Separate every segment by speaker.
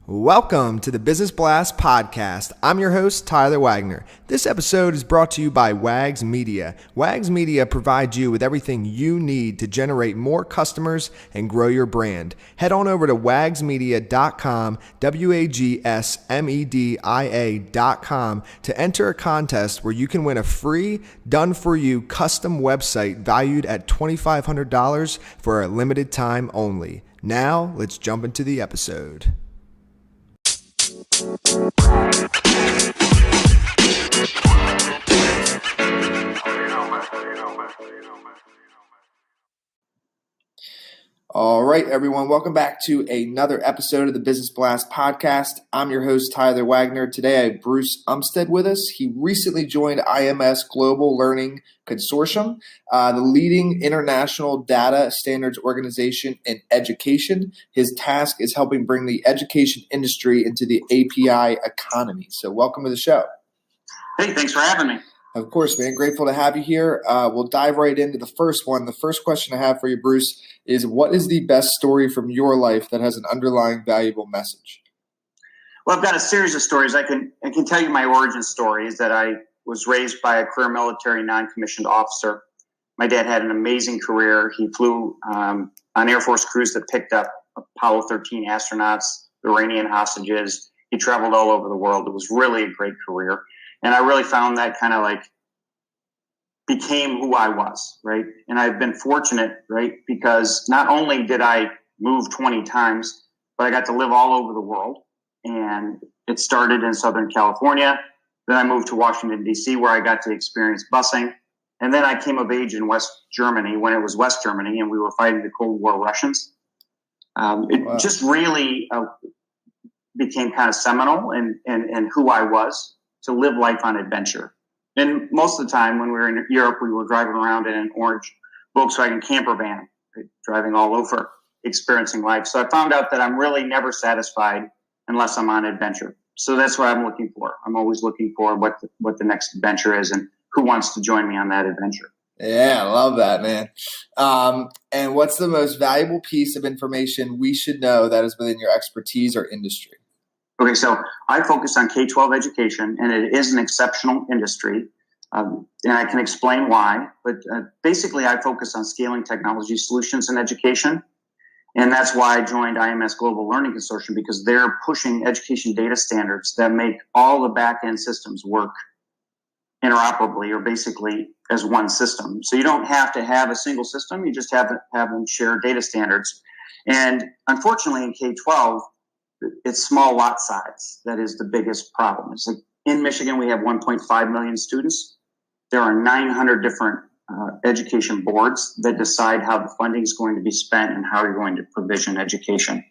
Speaker 1: Welcome to the Business Blast Podcast. I'm your host, Tyler Wagner. This episode is brought to you by Wags Media. Wags Media provides you with everything you need to generate more customers and grow your brand. Head on over to wagsmedia.com, wagsmedia.com, to enter a contest where you can win a free, done-for-you custom website valued at $2,500 for a limited time only. Now, let's jump into the episode. All right, everyone. Welcome back to another episode of the Business Blast Podcast. I'm your host, Tyler Wagner. Today, I have Bruce Umpstead with us. He recently joined IMS Global Learning Consortium, the leading international data standards organization in education. His task is helping bring the education industry into the API economy. So welcome to the show.
Speaker 2: Hey, thanks for having me.
Speaker 1: Of course, man. Grateful to have you here. We'll dive right into the first one. The first question I have for you, Bruce, is what is the best story from your life that has an underlying valuable message?
Speaker 2: Well, I've got a series of stories. I can tell you my origin story is that I was raised by a career military non-commissioned officer. My dad had an amazing career. He flew on Air Force crews that picked up Apollo 13 astronauts, Iranian hostages. He traveled all over the world. It was really a great career. And I really found that kind of like became who I was, right? And I've been fortunate, right? Because not only did I move 20 times, but I got to live all over the world. And it started in Southern California. Then I moved to Washington, D.C., where I got to experience busing. And then I came of age in West Germany when it was West Germany and we were fighting the Cold War Russians. It just really became kind of seminal in who I was, to live life on adventure. And most of the time when we were in Europe, we were driving around in an orange Volkswagen camper van, right, driving all over, experiencing life. So I found out that I'm really never satisfied unless I'm on adventure. So that's what I'm looking for. I'm always looking for what the next adventure is and who wants to join me on that adventure.
Speaker 1: Yeah, I love that, man. And what's the most valuable piece of information we should know that is within your expertise or industry?
Speaker 2: Okay, so I focus on K-12 education, and it is an exceptional industry, and I can explain why. But basically, I focus on scaling technology solutions in education, and that's why I joined IMS Global Learning Consortium, because they're pushing education data standards that make all the back-end systems work interoperably or basically as one system. So you don't have to have a single system, you just have them share data standards. And unfortunately, in K-12, it's small lot size that is the biggest problem. It's like in Michigan, we have 1.5 million students. There are 900 different education boards that decide how the funding is going to be spent and how you're going to provision education.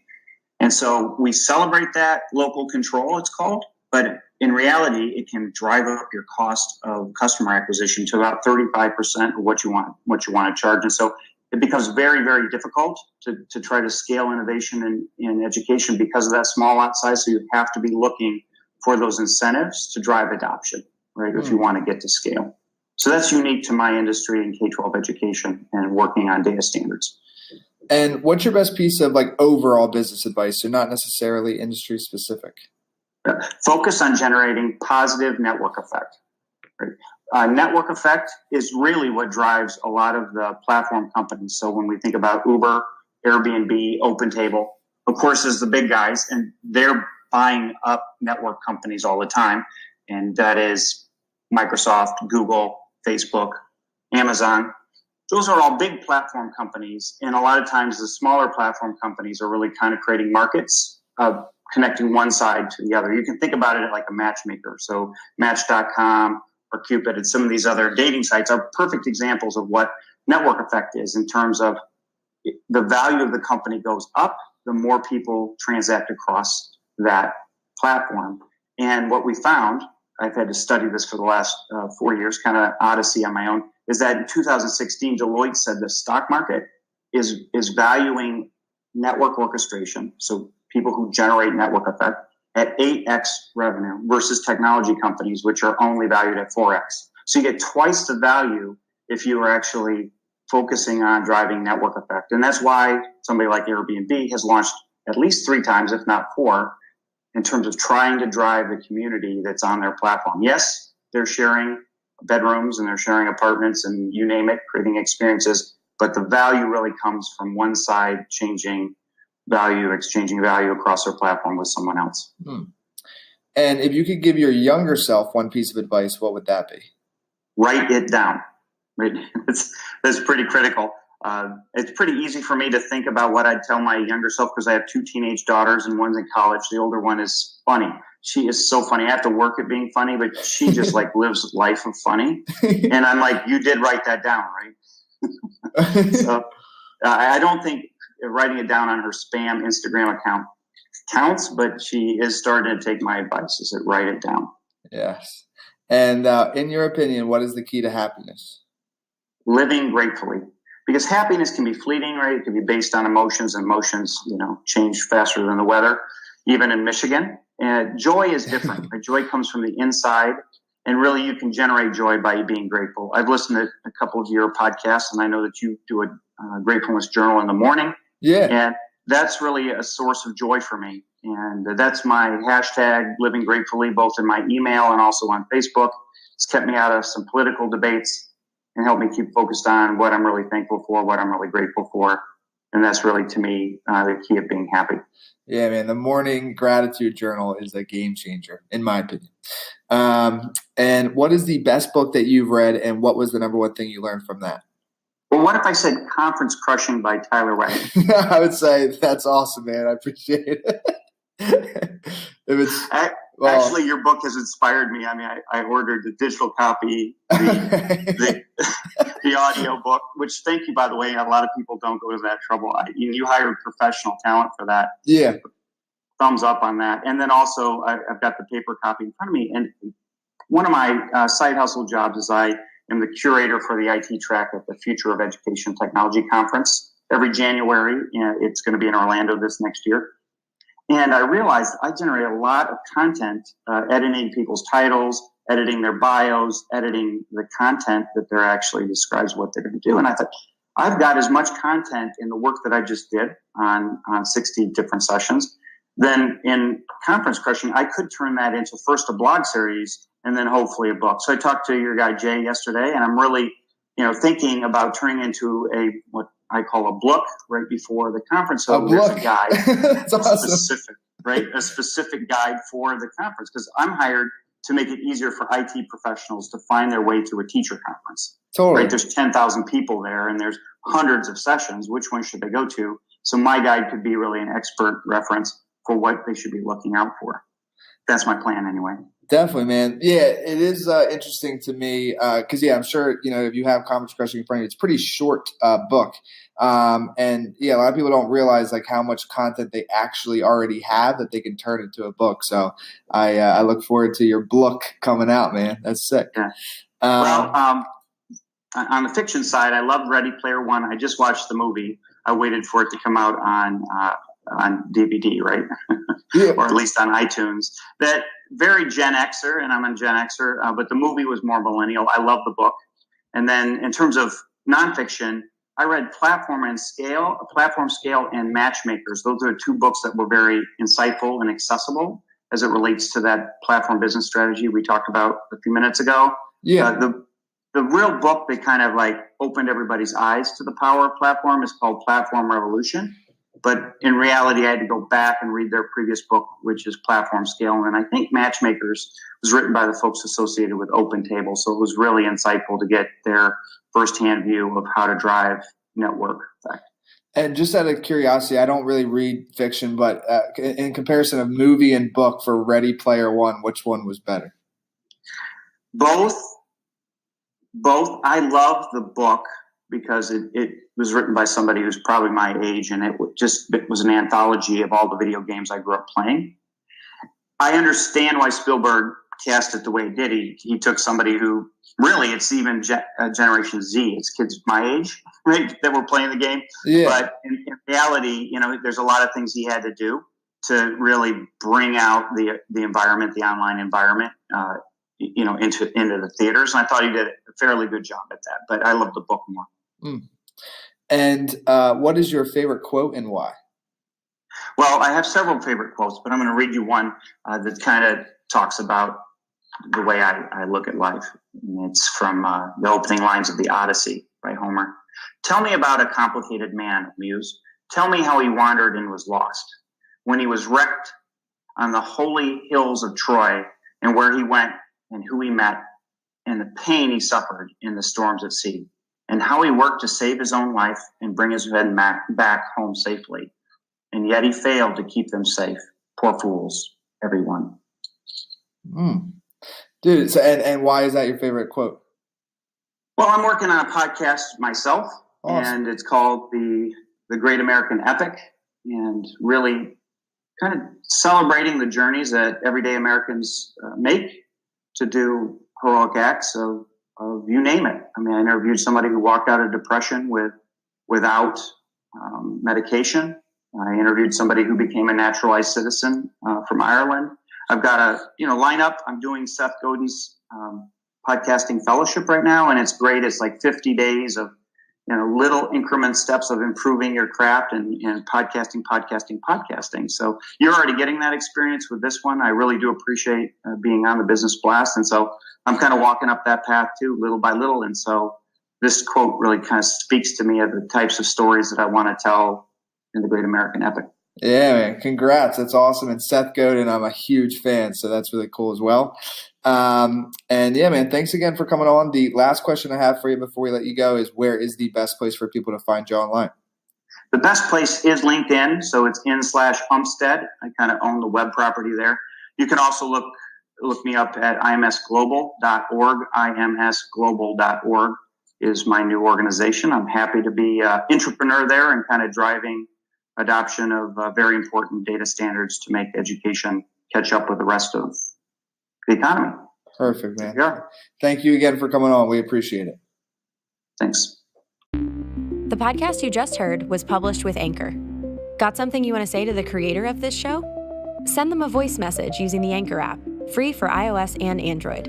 Speaker 2: And so we celebrate that local control, it's called, but in reality, it can drive up your cost of customer acquisition to about 35% of what you want to charge. And so it becomes very, very difficult to try to scale innovation in education because of that small lot size. So you have to be looking for those incentives to drive adoption, right, if you want to get to scale. So that's unique to my industry in K-12 education and working on data standards.
Speaker 1: And what's your best piece of like overall business advice, so not necessarily industry specific?
Speaker 2: Focus on generating positive network effect. Right? Network effect is really what drives a lot of the platform companies. So when we think about Uber, Airbnb, OpenTable, of course, there's the big guys, and they're buying up network companies all the time. And that is Microsoft, Google, Facebook, Amazon. Those are all big platform companies. And a lot of times the smaller platform companies are really kind of creating markets of connecting one side to the other. You can think about it like a matchmaker. So Match.com or Cupid and some of these other dating sites are perfect examples of what network effect is in terms of the value of the company goes up, the more people transact across that platform. And what we found, I've had to study this for the last 4 years, kind of odyssey on my own, is that in 2016, Deloitte said the stock market is valuing network orchestration, so people who generate network effect, at 8x revenue versus technology companies, which are only valued at 4x. So you get twice the value if you are actually focusing on driving network effect. And that's why somebody like Airbnb has launched at least 3 times, if not 4, in terms of trying to drive the community that's on their platform. Yes, they're sharing bedrooms and they're sharing apartments and you name it, creating experiences, but the value really comes from one side exchanging value across their platform with someone else.
Speaker 1: And if you could give your younger self one piece of advice, what would that be?
Speaker 2: Write it down. Right? That's pretty critical. It's pretty easy for me to think about what I'd tell my younger self because I have 2 teenage daughters and one's in college. The older one is funny. She is so funny. I have to work at being funny, but she just like lives a life of funny. And I'm like, you did write that down, right? So I don't think writing it down on her spam Instagram account counts, but she is starting to take my advice. Is that write it down?
Speaker 1: Yes. And in your opinion, what is the key to happiness?
Speaker 2: Living gratefully. Because happiness can be fleeting, right? It can be based on emotions, and emotions, change faster than the weather, even in Michigan. And joy is different. Right? Joy comes from the inside, and really you can generate joy by being grateful. I've listened to a couple of your podcasts, and I know that you do a gratefulness journal in the morning.
Speaker 1: Yeah.
Speaker 2: And that's really a source of joy for me. And that's my hashtag, living gratefully, both in my email and also on Facebook. It's kept me out of some political debates and helped me keep focused on what I'm really thankful for, what I'm really grateful for. And that's really, to me, the key of being happy.
Speaker 1: Yeah, man, the morning gratitude journal is a game changer, in my opinion. And what is the best book that you've read, and what was the number one thing you learned from that?
Speaker 2: Well, what if I said Conference Crushing by Tyler Wagner?
Speaker 1: I would say that's awesome, man. I appreciate it.
Speaker 2: Actually, your book has inspired me. I mean, I ordered the digital copy, the audio book, which, thank you, by the way. A lot of people don't go to that trouble. You hired professional talent for that.
Speaker 1: Yeah.
Speaker 2: Thumbs up on that. And then also, I've got the paper copy in front of me. And one of my side hustle jobs is I am the curator for the IT track at the Future of Education Technology Conference every January. It's going to be in Orlando this next year. And I realized I generate a lot of content, editing people's titles, editing their bios, editing the content that they're actually describes what they're going to do. And I thought, I've got as much content in the work that I just did on 60 different sessions. Then in Conference Crushing, I could turn that into first a blog series and then hopefully a book. So I talked to your guy, Jay, yesterday, and I'm really, thinking about turning into what I call a book right before the conference. So there's a guide.
Speaker 1: That's awesome.
Speaker 2: Specific, right? A specific guide for the conference, because I'm hired to make it easier for IT professionals to find their way to a teacher conference.
Speaker 1: Totally.
Speaker 2: Right? There's 10,000 people there and there's hundreds of sessions. Which one should they go to? So my guide could be really an expert reference for what they should be looking out for. That's my plan anyway.
Speaker 1: Definitely, man. Yeah, it is interesting to me because, I'm sure, if you have Conference Crushing in front of you, it's a pretty short book. And, a lot of people don't realize, like, how much content they actually already have that they can turn into a book. So I look forward to your book coming out, man. That's sick.
Speaker 2: Yeah. On the fiction side, I love Ready Player One. I just watched the movie. I waited for it to come out on DVD, right?
Speaker 1: Yeah.
Speaker 2: Or at least on iTunes. That very Gen Xer, and I'm a Gen Xer, but the movie was more millennial. I love the book. And then in terms of nonfiction, I read Platform Scale, and Matchmakers. Those are 2 books that were very insightful and accessible as it relates to that platform business strategy we talked about a few minutes ago.
Speaker 1: Yeah.
Speaker 2: The real book that kind of like opened everybody's eyes to the power of platform is called Platform Revolution. But in reality, I had to go back and read their previous book, which is Platform Scale. And I think Matchmakers was written by the folks associated with OpenTable. So it was really insightful to get their firsthand view of how to drive network effect. And
Speaker 1: just out of curiosity, I don't really read fiction, but in comparison of movie and book for Ready Player One, which one was better?
Speaker 2: Both. I love the book because it was written by somebody who's probably my age, and it was an anthology of all the video games I grew up playing. I understand why Spielberg cast it the way he did. He took somebody who really, it's even Generation Z. It's kids my age, right, that were playing the game.
Speaker 1: Yeah.
Speaker 2: But in reality, there's a lot of things he had to do to really bring out the environment, the online environment, into the theaters. And I thought he did a fairly good job at that. But I love the book more.
Speaker 1: And what is your favorite quote and why?
Speaker 2: Well, I have several favorite quotes, but I'm going to read you one that kind of talks about the way I look at life. And it's from the opening lines of the Odyssey by Homer. Tell me about a complicated man, Muse. Tell me how he wandered and was lost. When he was wrecked on the holy hills of Troy, and where he went and who he met, and the pain he suffered in the storms at sea, and how he worked to save his own life and bring his men back home safely. And yet he failed to keep them safe. Poor fools, everyone.
Speaker 1: Dude, so, and why is that your favorite quote?
Speaker 2: Well, I'm working on a podcast myself,
Speaker 1: Awesome.
Speaker 2: and it's called The Great American Epic, and really kind of celebrating the journeys that everyday Americans make to do heroic acts of you name it. I mean, I interviewed somebody who walked out of depression without medication. I interviewed somebody who became a naturalized citizen from Ireland. I've got a lineup. I'm doing Seth Godin's podcasting fellowship right now, and it's great. It's like 50 days of little increment steps of improving your craft and podcasting. So you're already getting that experience with this one. I really do appreciate being on the Business Blast, and so I'm kind of walking up that path too, little by little. And so this quote really kind of speaks to me of the types of stories that I want to tell in the Great American Epic.
Speaker 1: Yeah, man. Congrats. That's awesome. And Seth Godin, I'm a huge fan, so that's really cool as well. And yeah, man, thanks again for coming on. The last question I have for you before we let you go is, where is the best place for people to find you online?
Speaker 2: The best place is LinkedIn. So it's /Umpstead. I kind of own the web property there. You can also look me up at imsglobal.org. imsglobal.org is my new organization. I'm happy to be an entrepreneur there and kind of driving adoption of very important data standards to make education catch up with the rest of the economy.
Speaker 1: Perfect, man.
Speaker 2: Yeah.
Speaker 1: Thank you again for coming on. We appreciate it.
Speaker 2: Thanks.
Speaker 3: The podcast you just heard was published with Anchor. Got something you want to say to the creator of this show? Send them a voice message using the Anchor app, free for iOS and Android.